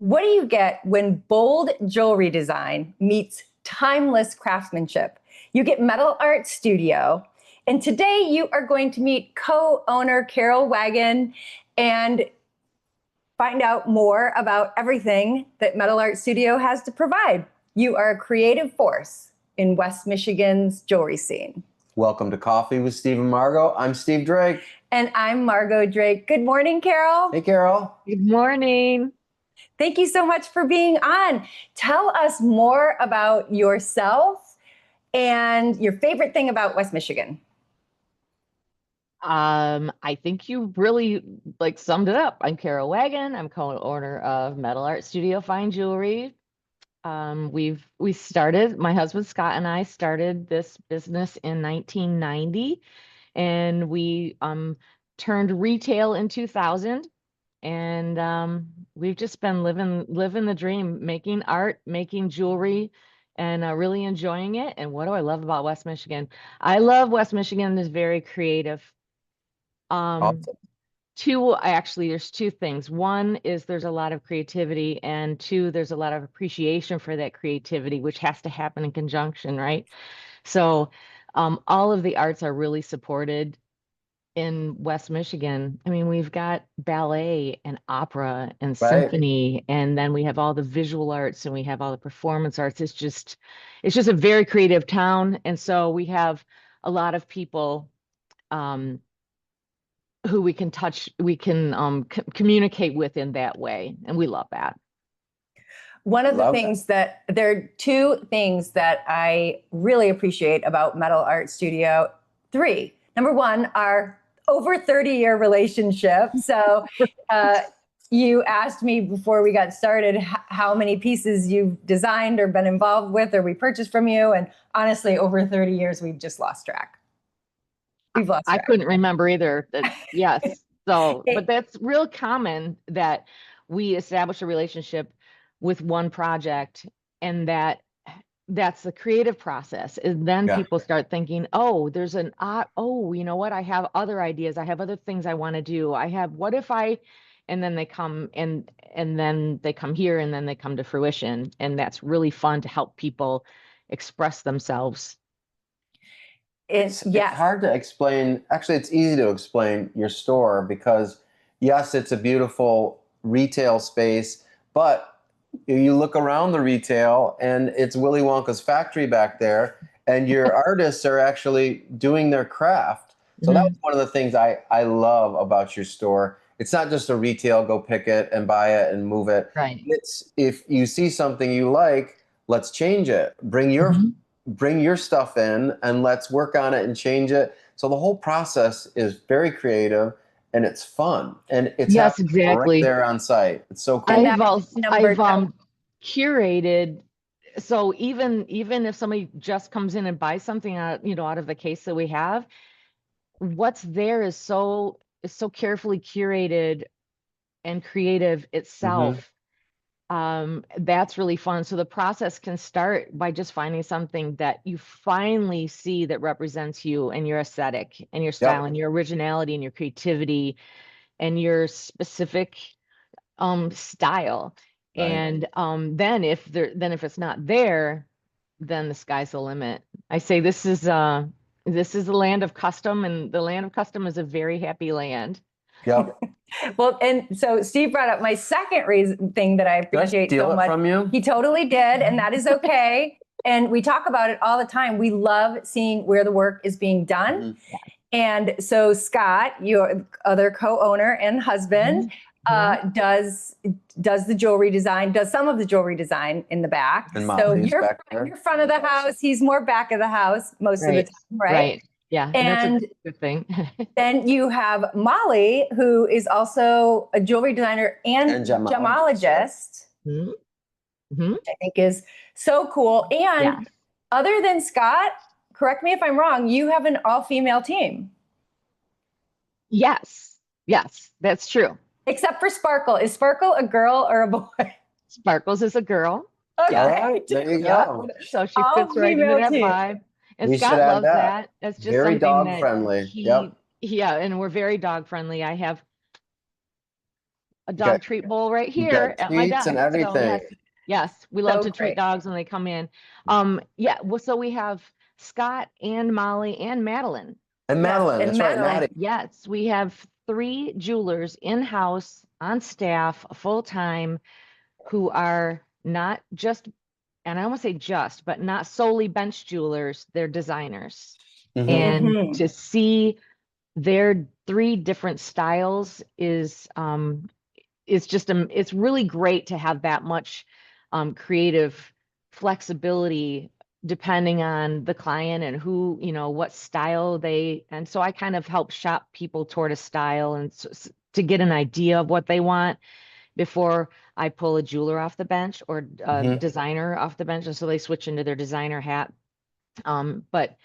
What do you get when bold jewelry design meets timeless craftsmanship? You get Metal Art Studio. And today you are going to meet co-owner Carol Wagen and find out more about everything that Metal Art Studio has to provide. You are a creative force in West Michigan's jewelry scene. Welcome to Coffee with Steve and Margot. I'm Steve Drake. And I'm Margot Drake. Good morning, Carol. Hey, Carol. Good morning. Thank you so much for being on. Tell us more about yourself and your favorite thing about West Michigan. I think you really summed it up. I'm Carol Wagen. I'm co-owner of Metal Art Studio Fine Jewelry. We started, my husband Scott and I started this business in 1990, and we turned retail in 2000. And we've just been living the dream, making art, making jewelry, and really enjoying it. And what do I love about West Michigan? I love West Michigan is very creative. Awesome. There's two things. One is there's a lot of creativity, and two, there's a lot of appreciation for that creativity, which has to happen in conjunction, right? So all of the arts are really supported in West Michigan. I mean, we've got ballet and opera and symphony, and then we have all the visual arts and we have all the performance arts. It's just a very creative town. And so we have a lot of people who we can communicate with in that way. And we love that. One of the things that there are two things that I really appreciate about Metal Art Studio. Three. Number one, our over 30-year relationship. So you asked me before we got started how many pieces you've designed or been involved with or we purchased from you. And honestly, over 30 years, we've just lost track. We've lost track. I couldn't remember either. Yes. So, but that's real common that we establish a relationship with one project, and that's the creative process. And then people start thinking, oh, there's you know what? I have other ideas. I have other things I want to do. And then they come and then they come here, and then they come to fruition. And that's really fun to help people express themselves. It's hard to explain. Actually, it's easy to explain your store because yes, it's a beautiful retail space, but you look around the retail and it's Willy Wonka's factory back there, and your artists are actually doing their craft. So that was one of the things I love about your store. It's not just a retail, go pick it and buy it and move it. Right. It's if you see something you like, let's change it. Bring your stuff in and let's work on it and change it. So the whole process is very creative. And it's fun, and it's right there on site. It's so cool. I've curated. So even if somebody just comes in and buys something out of the case that we have, what's there is so carefully curated and creative itself. That's really fun. So the process can start by just finding something that you finally see that represents you and your aesthetic and your style and your originality and your creativity and your specific style. Right. And then if it's not there, then the sky's the limit. I say this is the land of custom, and the land of custom is a very happy land. Yep. Well, and so Steve brought up my second thing that I appreciate so much. From you? He totally did, and that is okay. And we talk about it all the time. We love seeing where the work is being done. And so Scott, your other co-owner and husband, does the jewelry design, does some of the jewelry design in the back. And so you're front of the house. He's more back of the house most of the time, right? Right. Yeah, and that's a good thing. Then you have Molly, who is also a jewelry designer and gemologist, which I think is so cool. And other than Scott, correct me if I'm wrong, you have an all-female team. Yes, that's true. Except for Sparkle. Is Sparkle a girl or a boy? Sparkles is a girl. Okay. All right, there you go. So she fits right into that vibe. And Scott loves that. That's just very something dog friendly. Yeah, and we're very dog friendly. I have a dog treat bowl right You here got at my treats desk. and So everything. yes, we love So to treat great. dogs when they come in. Yeah, well, so we have Scott and Molly and Madeline. And Yes, Madeline, and that's right, Madeline. Maddie. Yes, we have 3 jewelers in-house on staff full-time who are not just, and I almost say just, but not solely bench jewelers, they're designers. And Mhm. to see their 3 different styles is just it's really great to have that much creative flexibility depending on the client and who, what style they, and so I kind of help shop people toward a style and to get an idea of what they want before I pull a jeweler off the bench or a designer off the bench, and so they switch into their designer hat. But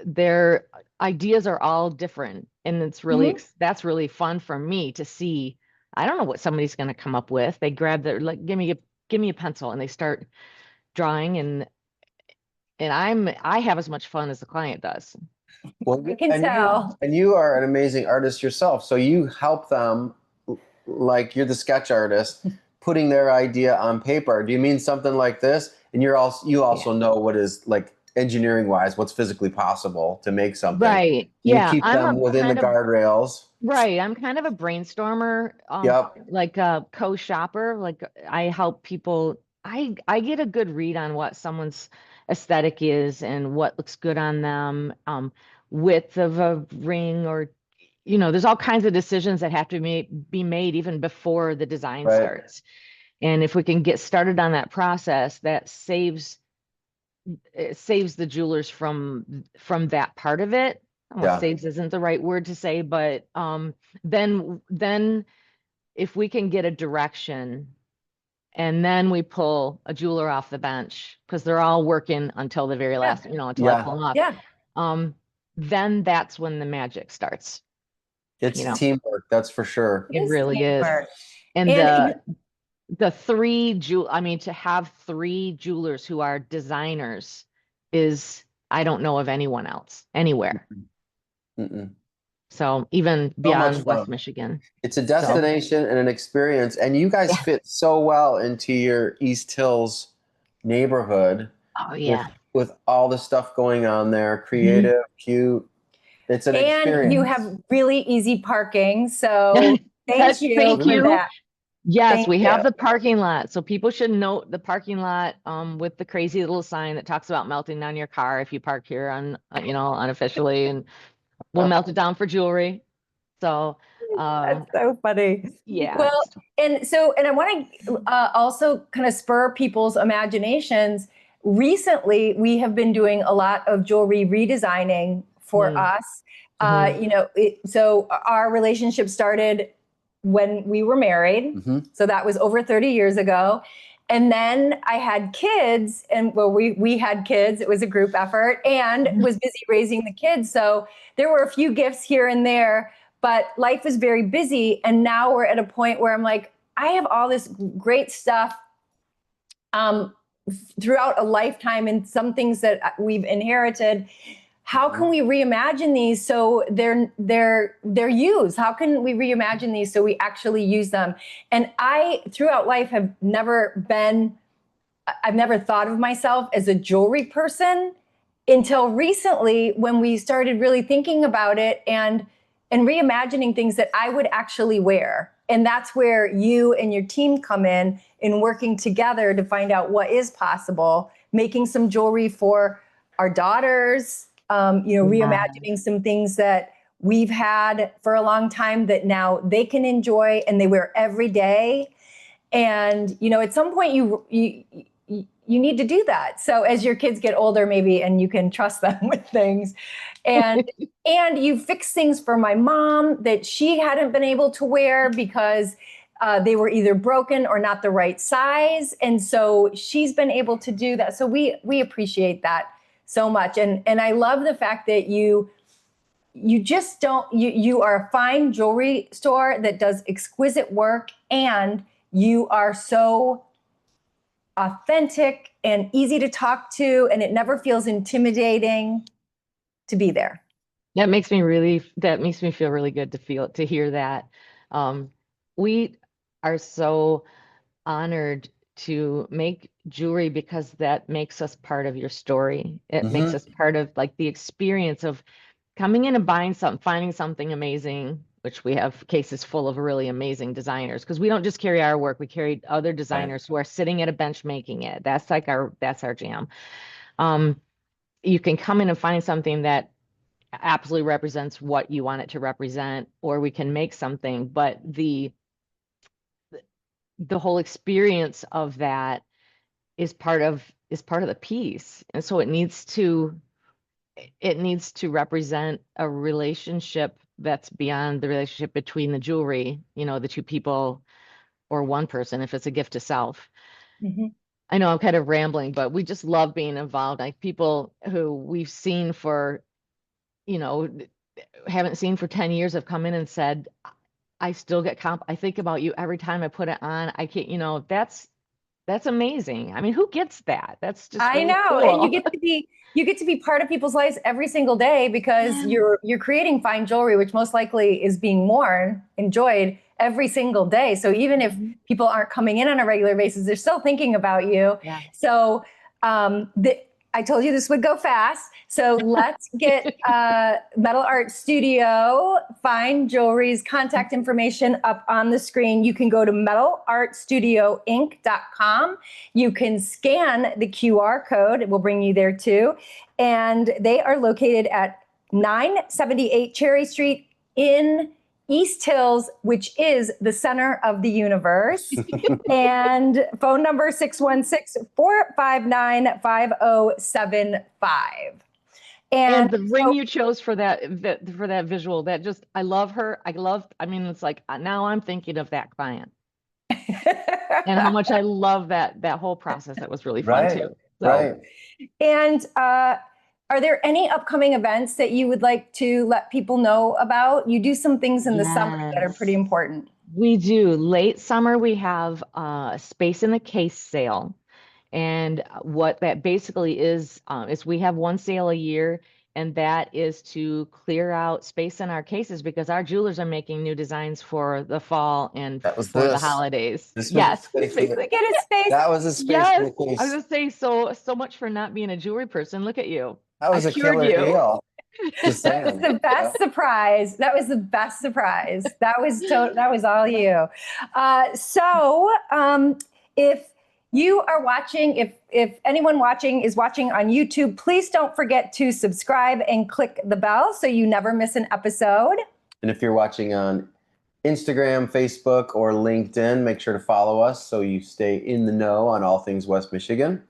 their ideas are all different, and it's really that's really fun for me to see. I don't know what somebody's going to come up with. They grab their, like, give me a pencil, and they start drawing, and I have as much fun as the client does. Well, I can tell. you are an amazing artist yourself. So you help them, like you're the sketch artist, putting their idea on paper. Do you mean something like this? And you also know what is, like, engineering wise, what's physically possible to make something. Right. You Yeah. keep them within the guardrails. Right. I'm kind of a brainstormer, Yep. like a co-shopper. Like, I help people. I get a good read on what someone's aesthetic is and what looks good on them. Width of a ring, or, there's all kinds of decisions that have to be made even before the design starts. And if we can get started on that process, that saves the jewelers from that part of it. Well, saves isn't the right word to say, but then if we can get a direction and then we pull a jeweler off the bench, because they're all working until the very last, until I pull them off. Yeah. Then that's when the magic starts. It's teamwork, that's for sure. It really is. And the 3 to have 3 jewelers who are designers is, I don't know of anyone else anywhere. So even beyond West Michigan. It's a destination and an experience, and you guys fit so well into your East Hills neighborhood. Oh yeah. With all the stuff going on there, creative, cute. It's an experience. And you have really easy parking, so thank you for that. Yes, we have the parking lot. So people should note the parking lot with the crazy little sign that talks about melting down your car if you park here unofficially, and we'll melt it down for jewelry. So that's so funny. Yeah. Well, and I want to also kind of spur people's imaginations. Recently, we have been doing a lot of jewelry redesigning for us. So our relationship started when we were married. So that was over 30 years ago. And then I had kids, and we had kids. It was a group effort, and was busy raising the kids. So there were a few gifts here and there, but life is very busy. And now we're at a point where I'm like, I have all this great stuff throughout a lifetime, and some things that we've inherited. How can we reimagine these so they're used? How can we reimagine these so we actually use them? And I, throughout life, I've never thought of myself as a jewelry person until recently, when we started really thinking about it and reimagining things that I would actually wear. And that's where you and your team come in working together to find out what is possible, making some jewelry for our daughters, reimagining some things that we've had for a long time that now they can enjoy and they wear every day. And, at some point you need to do that. So as your kids get older, maybe, and you can trust them with things, and you fix things for my mom that she hadn't been able to wear because they were either broken or not the right size. And so she's been able to do that. So we appreciate that so much. And I love the fact that you are a fine jewelry store that does exquisite work, and you are so authentic and easy to talk to, and it never feels intimidating to be there. That makes me feel really good to hear that. are so honored to make jewelry because that makes us part of your story. It makes us part of like the experience of coming in and buying something, finding something amazing, which we have cases full of really amazing designers, because we don't just carry our work, we carry other designers who are sitting at a bench making it. That's like that's our jam. You can come in and find something that absolutely represents what you want it to represent, or we can make something, but the whole experience of that is part of the piece. And so it needs to represent a relationship that's beyond the relationship between the jewelry, the two people or one person, if it's a gift to self. I know I'm kind of rambling, but we just love being involved. Like people who we've seen for, haven't seen for 10 years have come in and said, I still get I think about you every time I put it on. I can't, that's amazing. I mean, who gets that? That's just I really know. cool. And you get to be part of people's lives every single day because you're creating fine jewelry, which most likely is being worn, enjoyed every single day. So even if people aren't coming in on a regular basis, they're still thinking about you. Yeah. So I told you this would go fast. So let's get Metal Art Studio Fine Jewelry's contact information up on the screen. You can go to metalartstudioinc.com. You can scan the QR code. It will bring you there too. And they are located at 978 Cherry Street in East Hills, which is the center of the universe. And phone number 616-459-5075. And the ring you chose for that visual, that just, I love her. I mean, it's like, now I'm thinking of that client and how much I love that whole process. That was really fun too. So. Right. And, are there any upcoming events that you would like to let people know about? You do some things in the summer that are pretty important. We do. Late summer, we have a space in the case sale. And what that basically is we have one sale a year, and that is to clear out space in our cases because our jewelers are making new designs for the fall and for the holidays. Yes. Get a space. That was a space. Yes. I was going to say, so much for not being a jewelry person. Look at you. That was a killer deal. That was the best surprise. That was the best surprise. That was all you. So if you are watching, if anyone watching is watching on YouTube, please don't forget to subscribe and click the bell so you never miss an episode. And if you're watching on Instagram, Facebook, or LinkedIn, make sure to follow us so you stay in the know on all things West Michigan.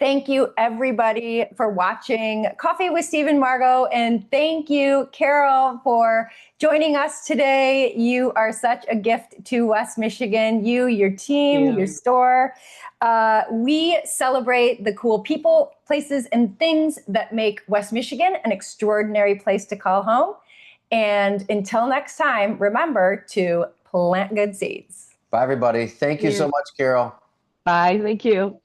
Thank you, everybody, for watching Coffee with Steve and Margot. And thank you, Carol, for joining us today. You are such a gift to West Michigan. You, your team, your store. We celebrate the cool people, places, and things that make West Michigan an extraordinary place to call home. And until next time, remember to plant good seeds. Bye, everybody. Thank you so much, Carol. Bye. Thank you.